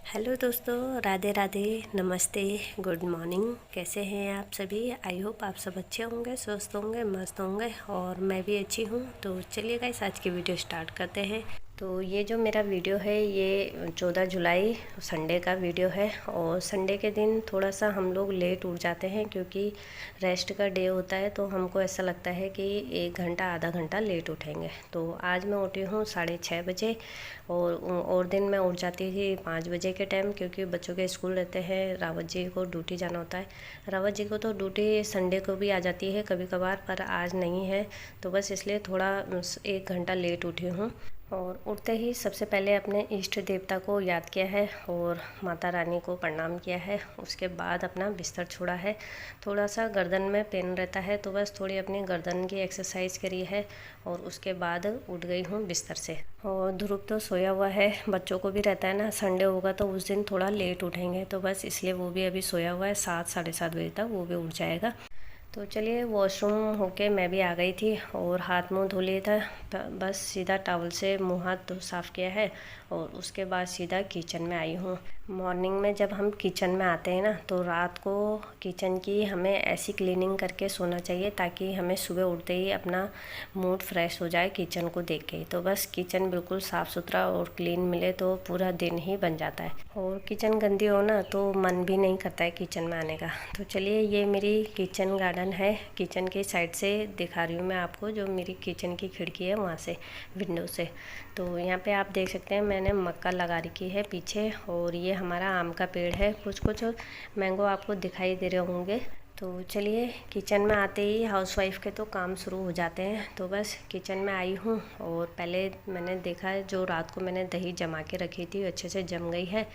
Hello दोस्तों, राधे राधे, नमस्ते, good morning. कैसे हैं आप सभी? आई होप आप सब अच्छे होंगे, स्वस्थ होंगे, मस्त होंगे और मैं भी अच्छी हूँ। तो चलिए गाइस, आज की वीडियो स्टार्ट करते हैं। तो ये जो मेरा वीडियो है ये 14 जुलाई संडे का वीडियो है। और संडे के दिन थोड़ा सा हम लोग लेट उठ जाते हैं क्योंकि रेस्ट का डे होता है, तो हमको ऐसा लगता है कि 1 घंटा आधा घंटा लेट उठेंगे। तो आज मैं उठी हूँ 6:30 बजे और दिन मैं उठ जाती थी 5 बजे के टाइम, क्योंकि बच्चों के स्कूल रहते हैं। रावत जी को ड्यूटी जाना होता है। रावत जी को तो ड्यूटी संडे को भी आ जाती है कभी कभार, पर आज नहीं है, तो बस इसलिए थोड़ा 1 घंटा लेट उठी हूँ। और उठते ही सबसे पहले अपने इष्ट देवता को याद किया है और माता रानी को प्रणाम किया है। उसके बाद अपना बिस्तर छोड़ा है। थोड़ा सा गर्दन में पेन रहता है, तो बस थोड़ी अपनी गर्दन की एक्सरसाइज करी है और उसके बाद उठ गई हूँ बिस्तर से। और ध्रुव तो सोया हुआ है, बच्चों को भी रहता है ना संडे होगा तो उस दिन थोड़ा लेट उठेंगे, तो बस इसलिए वो भी अभी सोया हुआ है। 7 साढ़े 7 बजे तक वो भी उठ जाएगा। तो चलिए, वॉशरूम होके मैं भी आ गई थी और हाथ मुंह धो लिया था। बस सीधा टॉवल से मुंह हाथ साफ़ किया है और उसके बाद सीधा किचन में आई हूँ। मॉर्निंग में जब हम किचन में आते हैं ना, तो रात को किचन की हमें ऐसी क्लीनिंग करके सोना चाहिए ताकि हमें सुबह उठते ही अपना मूड फ्रेश हो जाए किचन को देख के। तो बस किचन बिल्कुल साफ़ सुथरा और क्लीन मिले तो पूरा दिन ही बन जाता है। और किचन गंदी हो ना तो मन भी नहीं करता है किचन में आने का। तो चलिए, ये मेरी किचन गार्डन है। किचन के साइड से दिखा रही हूँ मैं आपको, जो मेरी किचन की खिड़की है वहाँ से, विंडो से। तो यहाँ पे आप देख सकते हैं मैंने मक्का लगा रखी है पीछे, और ये हमारा आम का पेड़ है। कुछ कुछ मैंगो आपको दिखाई दे रहे होंगे। तो चलिए, किचन में आते ही हाउसवाइफ के तो काम शुरू हो जाते हैं। तो बस किचन में आई हूँ और पहले मैंने देखा है, जो रात को मैंने दही जमा के रखी थी अच्छे से जम गई है,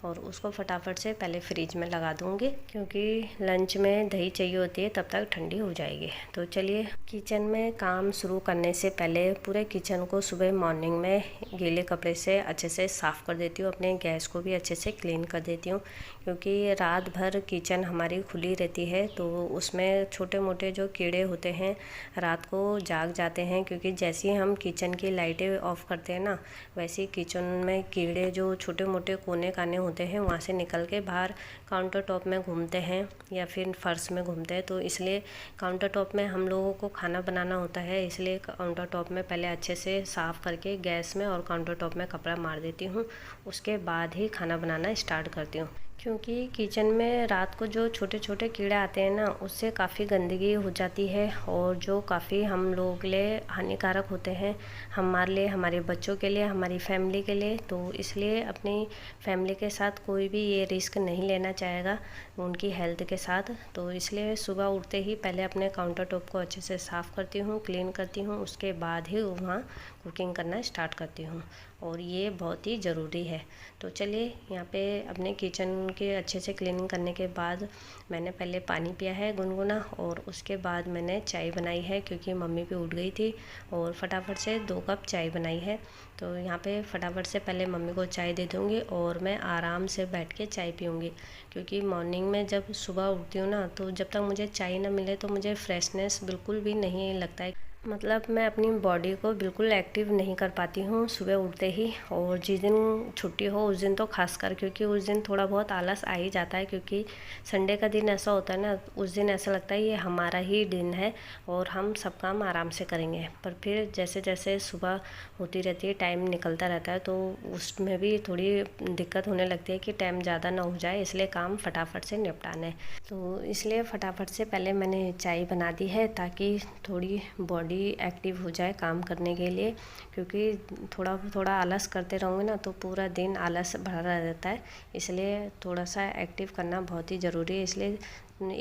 और उसको फटाफट से पहले फ्रिज में लगा दूँगी, क्योंकि लंच में दही चाहिए होती है, तब तक ठंडी हो जाएगी। तो चलिए, किचन में काम शुरू करने से पहले पूरे किचन को सुबह मॉर्निंग में गीले कपड़े से अच्छे से साफ़ कर देती हूँ। अपने गैस को भी अच्छे से क्लीन कर देती हूँ, क्योंकि रात भर किचन हमारी खुली रहती है, तो उसमें छोटे मोटे जो कीड़े होते हैं रात को जाग जाते हैं। क्योंकि जैसे ही हम किचन की लाइटें ऑफ़ करते हैं ना, वैसे ही किचन में कीड़े जो छोटे मोटे कोने काने होते हैं वहाँ से निकल के बाहर काउंटर टॉप में घूमते हैं या फिर फर्श में घूमते हैं। तो इसलिए काउंटर टॉप में हम लोगों को खाना बनाना होता है, इसलिए काउंटर टॉप में पहले अच्छे से साफ़ करके गैस में और काउंटर टॉप में कपड़ा मार देती हूँ। उसके बाद ही खाना बनाना स्टार्ट करती हूँ, क्योंकि किचन में रात को जो छोटे छोटे कीड़े आते हैं ना, उससे काफ़ी गंदगी हो जाती है, और जो काफ़ी हम लोगों के लिए हानिकारक होते हैं, हमारे लिए, हमारे बच्चों के लिए, हमारी फैमिली के लिए। तो इसलिए अपनी फैमिली के साथ कोई भी ये रिस्क नहीं लेना चाहेगा उनकी हेल्थ के साथ। तो इसलिए सुबह उठते ही पहले अपने काउंटर टॉप को अच्छे से साफ़ करती हूँ, क्लीन करती हूँ, उसके बाद ही वहाँ कुकिंग करना स्टार्ट करती हूँ, और ये बहुत ही ज़रूरी है। तो चलिए, यहाँ पे अपने किचन के अच्छे से क्लीनिंग करने के बाद मैंने पहले पानी पिया है गुनगुना, और उसके बाद मैंने चाय बनाई है, क्योंकि मम्मी भी उठ गई थी, और फटाफट से 2 कप चाय बनाई है। तो यहाँ पे फटाफट से पहले मम्मी को चाय दे दूँगी और मैं आराम से बैठ के चाय पीऊँगी, क्योंकि मॉर्निंग में जब सुबह उठती हूँ ना, तो जब तक मुझे चाय ना मिले तो मुझे फ्रेशनेस बिल्कुल भी नहीं लगता है। मतलब मैं अपनी बॉडी को बिल्कुल एक्टिव नहीं कर पाती हूँ सुबह उठते ही। और जिस दिन छुट्टी हो उस दिन तो खासकर, क्योंकि उस दिन थोड़ा बहुत आलस आ ही जाता है, क्योंकि संडे का दिन ऐसा होता है ना, उस दिन ऐसा लगता है ये हमारा ही दिन है और हम सब काम आराम से करेंगे। पर फिर जैसे जैसे सुबह होती रहती है, टाइम निकलता रहता है, तो उसमें भी थोड़ी दिक्कत होने लगती है कि टाइम ज़्यादा ना हो जाए, इसलिए काम फटाफट से निपटाना है। तो इसलिए फटाफट से पहले मैंने चाय बना दी है, ताकि थोड़ी बॉडी एक्टिव हो जाए काम करने के लिए, क्योंकि थोड़ा थोड़ा आलस करते रहोगे ना तो पूरा दिन आलस भरा रहता है। इसलिए थोड़ा सा एक्टिव करना बहुत ही ज़रूरी है। इसलिए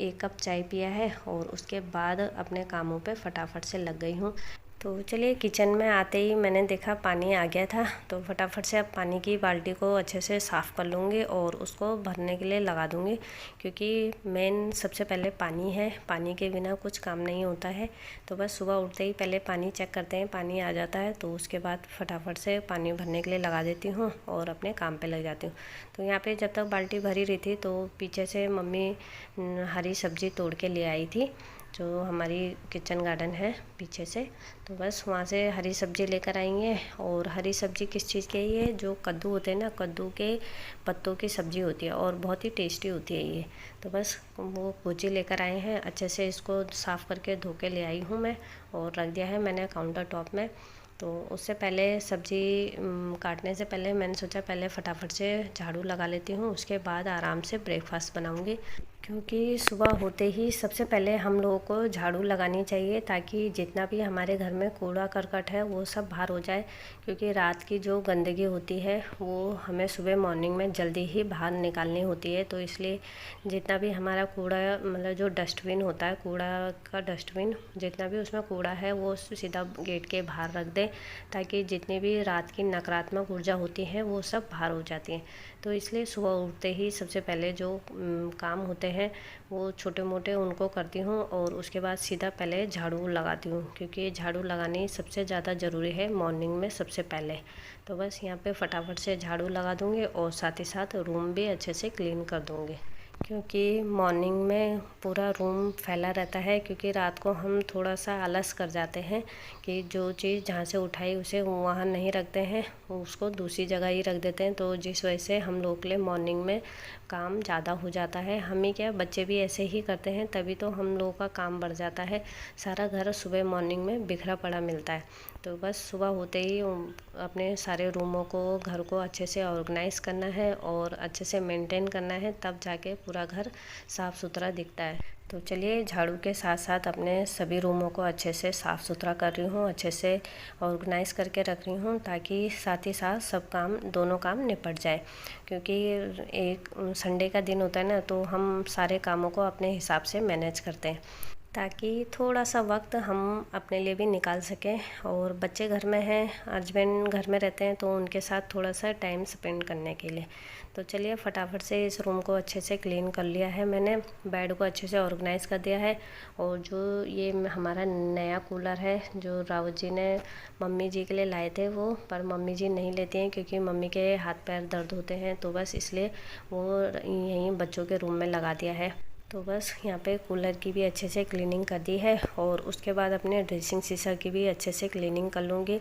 1 कप चाय पिया है और उसके बाद अपने कामों पे फटाफट से लग गई हूँ। तो चलिए, किचन में आते ही मैंने देखा पानी आ गया था, तो फटाफट से अब पानी की बाल्टी को अच्छे से साफ़ कर लूँगी और उसको भरने के लिए लगा दूँगी, क्योंकि मेन सबसे पहले पानी है। पानी के बिना कुछ काम नहीं होता है। तो बस सुबह उठते ही पहले पानी चेक करते हैं, पानी आ जाता है तो उसके बाद फटाफट से पानी भरने के लिए लगा देती हूँ और अपने काम पर लग जाती हूँ। तो यहाँ पर जब तक बाल्टी भरी रही थी, तो पीछे से मम्मी हरी सब्ज़ी तोड़ के ले आई थी। जो हमारी किचन गार्डन है पीछे से, तो बस वहाँ से हरी सब्ज़ी लेकर आएंगे। और हरी सब्ज़ी किस चीज़ की है, ये जो कद्दू होते हैं ना, कद्दू के पत्तों की सब्ज़ी होती है और बहुत ही टेस्टी होती है ये। तो बस वो भुजी लेकर आए हैं, अच्छे से इसको साफ़ करके धो के ले आई हूँ मैं और रख दिया है मैंने काउंटर टॉप में। तो उससे पहले सब्ज़ी काटने से पहले मैंने सोचा पहले फटाफट से झाड़ू लगा लेती हूँ, उसके बाद आराम से ब्रेकफास्ट बनाऊँगी। क्योंकि सुबह होते ही सबसे पहले हम लोगों को झाड़ू लगानी चाहिए, ताकि जितना भी हमारे घर में कूड़ा करकट है वो सब बाहर हो जाए। क्योंकि रात की जो गंदगी होती है वो हमें सुबह मॉर्निंग में जल्दी ही बाहर निकालनी होती है। तो इसलिए जितना भी हमारा कूड़ा, मतलब जो डस्टबिन होता है, कूड़ा का डस्टबिन, जितना भी उसमें कूड़ा है वो सीधा गेट के बाहर रख दें, ताकि जितनी भी रात की नकारात्मक ऊर्जा होती है वो सब बाहर हो जाती है। तो इसलिए सुबह उठते ही सबसे पहले जो काम होते हैं वो छोटे मोटे उनको करती हूँ और उसके बाद सीधा पहले झाड़ू लगाती हूँ, क्योंकि झाड़ू लगानी सबसे ज़्यादा ज़रूरी है मॉर्निंग में सबसे पहले। तो बस यहाँ पे फटाफट से झाड़ू लगा दूँगी और साथ ही साथ रूम भी अच्छे से क्लीन कर दूँगी, क्योंकि मॉर्निंग में पूरा रूम फैला रहता है। क्योंकि रात को हम थोड़ा सा आलस कर जाते हैं कि जो चीज़ जहाँ से उठाई उसे वहाँ नहीं रखते हैं, उसको दूसरी जगह ही रख देते हैं। तो जिस वजह से हम लोग के लिए मॉर्निंग में काम ज़्यादा हो जाता है। हम ही क्या, बच्चे भी ऐसे ही करते हैं, तभी तो हम लोगों का काम बढ़ जाता है। सारा घर सुबह मॉर्निंग में बिखरा पड़ा मिलता है। तो बस सुबह होते ही अपने सारे रूमों को, घर को अच्छे से ऑर्गेनाइज़ करना है और अच्छे से मेंटेन करना है, तब जाके पूरा घर साफ़ सुथरा दिखता है। तो चलिए झाड़ू के साथ साथ अपने सभी रूमों को अच्छे से साफ़ सुथरा कर रही हूँ, अच्छे से ऑर्गेनाइज़ करके रख रही हूँ, ताकि साथ ही साथ सब काम, दोनों काम निपट जाए। क्योंकि एक संडे का दिन होता है ना, तो हम सारे कामों को अपने हिसाब से मैनेज करते हैं, ताकि थोड़ा सा वक्त हम अपने लिए भी निकाल सकें। और बच्चे घर में हैं, हस्बैंड घर में रहते हैं, तो उनके साथ थोड़ा सा टाइम स्पेंड करने के लिए। तो चलिए फटाफट से इस रूम को अच्छे से क्लीन कर लिया है मैंने, बेड को अच्छे से ऑर्गेनाइज़ कर दिया है। और जो ये हमारा नया कूलर है जो रावत जी ने मम्मी जी के लिए लाए थे, वो पर मम्मी जी नहीं लेती हैं, क्योंकि मम्मी के हाथ पैर दर्द होते हैं, तो बस इसलिए वो यहीं बच्चों के रूम में लगा दिया है। तो बस यहाँ पे कूलर की भी अच्छे से क्लीनिंग कर दी है और उसके बाद अपने ड्रेसिंग सीसर की भी अच्छे से क्लीनिंग कर लूँगी।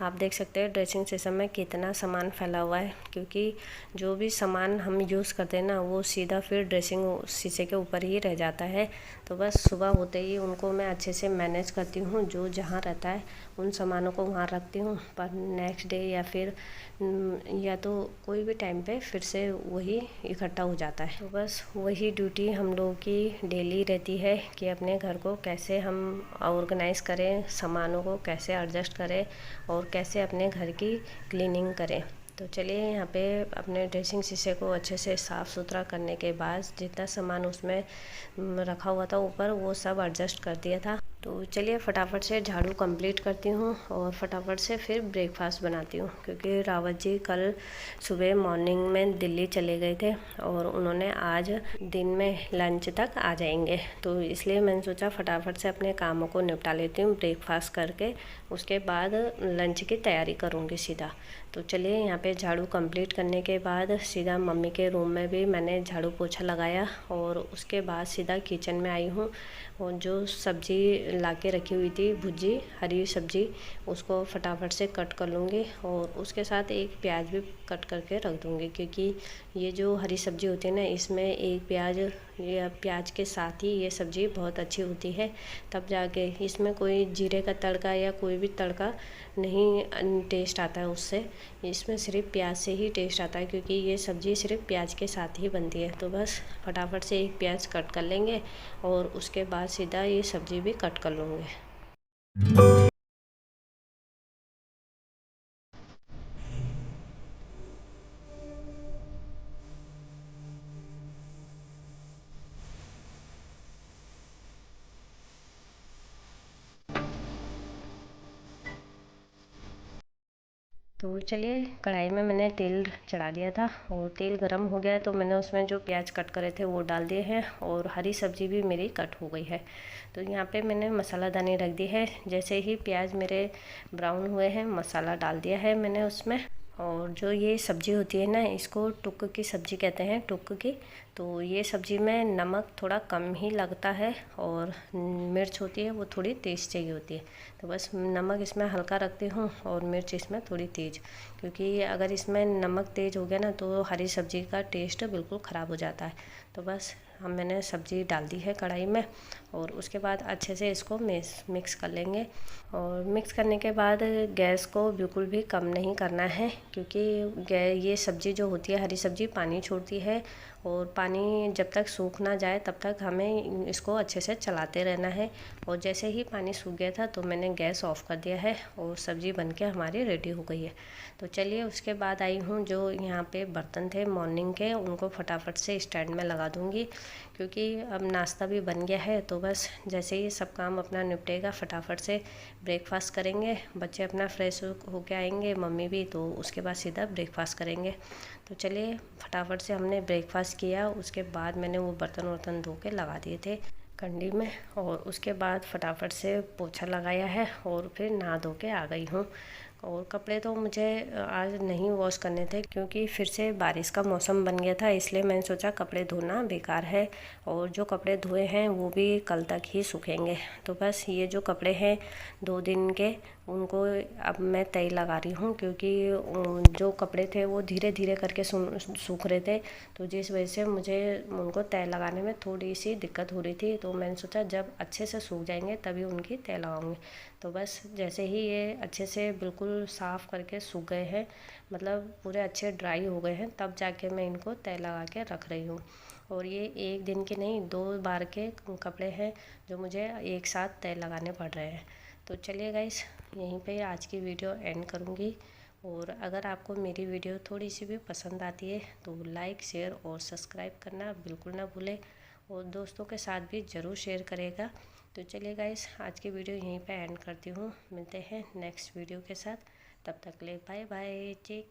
आप देख सकते हैं ड्रेसिंग सीसर में कितना सामान फैला हुआ है, क्योंकि जो भी सामान हम यूज़ करते हैं ना, वो सीधा फिर ड्रेसिंग शीशे के ऊपर ही रह जाता है। तो बस सुबह होते ही उनको मैं अच्छे से मैनेज करती हूँ, जो जहाँ रहता है उन सामानों को वहाँ रखती हूँ। पर नेक्स्ट डे या फिर या तो कोई भी टाइम पे फिर से वही इकट्ठा हो जाता है। तो बस वही ड्यूटी हम लोगों की डेली रहती है कि अपने घर को कैसे हम ऑर्गेनाइज़ करें, सामानों को कैसे एडजस्ट करें और कैसे अपने घर की क्लीनिंग करें। तो चलिए यहाँ पे अपने ड्रेसिंग शीशे को अच्छे से साफ़ सुथरा करने के बाद जितना सामान उसमें रखा हुआ था ऊपर, वो सब एडजस्ट कर दिया था। तो चलिए फटाफट से झाड़ू कंप्लीट करती हूँ और फटाफट से फिर ब्रेकफास्ट बनाती हूँ, क्योंकि रावत जी कल सुबह मॉर्निंग में दिल्ली चले गए थे और उन्होंने आज दिन में लंच तक आ जाएंगे। तो इसलिए मैंने सोचा फटाफट से अपने कामों को निपटा लेती हूँ ब्रेकफास्ट करके, उसके बाद लंच की तैयारी करूँगी सीधा। तो चलिए यहाँ पे झाड़ू कंप्लीट करने के बाद सीधा मम्मी के रूम में भी मैंने झाड़ू पोछा लगाया और उसके बाद सीधा किचन में आई हूँ। और जो सब्ज़ी ला के रखी हुई थी, भुजी हरी सब्ज़ी, उसको फटाफट से कट कर लूँगी और उसके साथ एक प्याज भी कट करके रख दूँगी, क्योंकि ये जो हरी सब्ज़ी होती है ना, इसमें एक प्याज या प्याज के साथ ही ये सब्ज़ी बहुत अच्छी होती है। तब जाके इसमें कोई जीरे का तड़का या कोई भी तड़का नहीं टेस्ट आता है उससे, इसमें सिर्फ प्याज से ही टेस्ट आता है, क्योंकि ये सब्ज़ी सिर्फ प्याज के साथ ही बनती है। तो बस फटाफट से एक प्याज कट कर लेंगे और उसके बाद सीधा ये सब्ज़ी भी कट कर लूँगे। तो चलिए कढ़ाई में मैंने तेल चढ़ा दिया था और तेल गरम हो गया, तो मैंने उसमें जो प्याज कट करे थे वो डाल दिए हैं और हरी सब्ज़ी भी मेरी कट हो गई है। तो यहाँ पे मैंने मसालादानी रख दी है। जैसे ही प्याज मेरे ब्राउन हुए हैं, मसाला डाल दिया है मैंने उसमें और जो ये सब्ज़ी होती है ना, इसको टुक की सब्ज़ी कहते हैं, टुक की। तो ये सब्ज़ी में नमक थोड़ा कम ही लगता है और मिर्च होती है वो थोड़ी तेज़ चाहिए होती है। तो बस नमक इसमें हल्का रखती हूँ और मिर्च इसमें थोड़ी तेज़, क्योंकि अगर इसमें नमक तेज़ हो गया ना तो हरी सब्ज़ी का टेस्ट बिल्कुल ख़राब हो जाता है। तो बस मैंने सब्ज़ी डाल दी है कढ़ाई में और उसके बाद अच्छे से इसको मिक्स कर लेंगे। और मिक्स करने के बाद गैस को बिल्कुल भी कम नहीं करना है, क्योंकि ये सब्ज़ी जो होती है हरी सब्ज़ी पानी छोड़ती है और पानी जब तक सूख ना जाए तब तक हमें इसको अच्छे से चलाते रहना है। और जैसे ही पानी सूख गया था तो मैंने गैस ऑफ़ कर दिया है और सब्ज़ी बनके हमारी रेडी हो गई है। तो चलिए उसके बाद आई हूँ, जो यहाँ पे बर्तन थे मॉर्निंग के उनको फटाफट से स्टैंड में लगा दूँगी, क्योंकि अब नाश्ता भी बन गया है। तो बस जैसे ही सब काम अपना निपटेगा फटाफट से ब्रेकफास्ट करेंगे, बच्चे अपना फ्रेश होके आएंगे, मम्मी भी, तो उसके बाद सीधा ब्रेकफास्ट करेंगे। तो चलिए फटाफट से हमने ब्रेकफास्ट किया। उसके बाद मैंने वो बर्तन वर्तन धो के लगा दिए थे कंडी में और उसके बाद फटाफट से पोछा लगाया है और फिर नहा धो के आ गई हूँ। और कपड़े तो मुझे आज नहीं वॉश करने थे, क्योंकि फिर से बारिश का मौसम बन गया था, इसलिए मैंने सोचा कपड़े धोना बेकार है और जो कपड़े धोए हैं वो भी कल तक ही सूखेंगे। तो बस ये जो कपड़े हैं 2 दिन के, उनको अब मैं तय लगा रही हूँ, क्योंकि जो कपड़े थे वो धीरे धीरे करके सूख रहे थे, तो जिस वजह से मुझे उनको तय लगाने में थोड़ी सी दिक्कत हो रही थी। तो मैंने सोचा जब अच्छे से सूख जाएंगे तभी उनकी तय लगाऊंगी। तो बस जैसे ही ये अच्छे से बिल्कुल साफ़ करके सूख गए हैं, मतलब पूरे अच्छे ड्राई हो गए हैं, तब जाके मैं इनको तय लगा के रख रही हूँ। और ये एक दिन के नहीं 2 बार के कपड़े हैं जो मुझे एक साथ तय लगाने पड़ रहे हैं। तो चलिए गाइस, यहीं पे आज की वीडियो एंड करूँगी। और अगर आपको मेरी वीडियो थोड़ी सी भी पसंद आती है तो लाइक शेयर और सब्सक्राइब करना बिल्कुल ना भूलें और दोस्तों के साथ भी ज़रूर शेयर करेगा। तो चलिए गाइस, आज की वीडियो यहीं पे एंड करती हूँ। मिलते हैं नेक्स्ट वीडियो के साथ, तब तक ले बाय बाय, टेक केयर।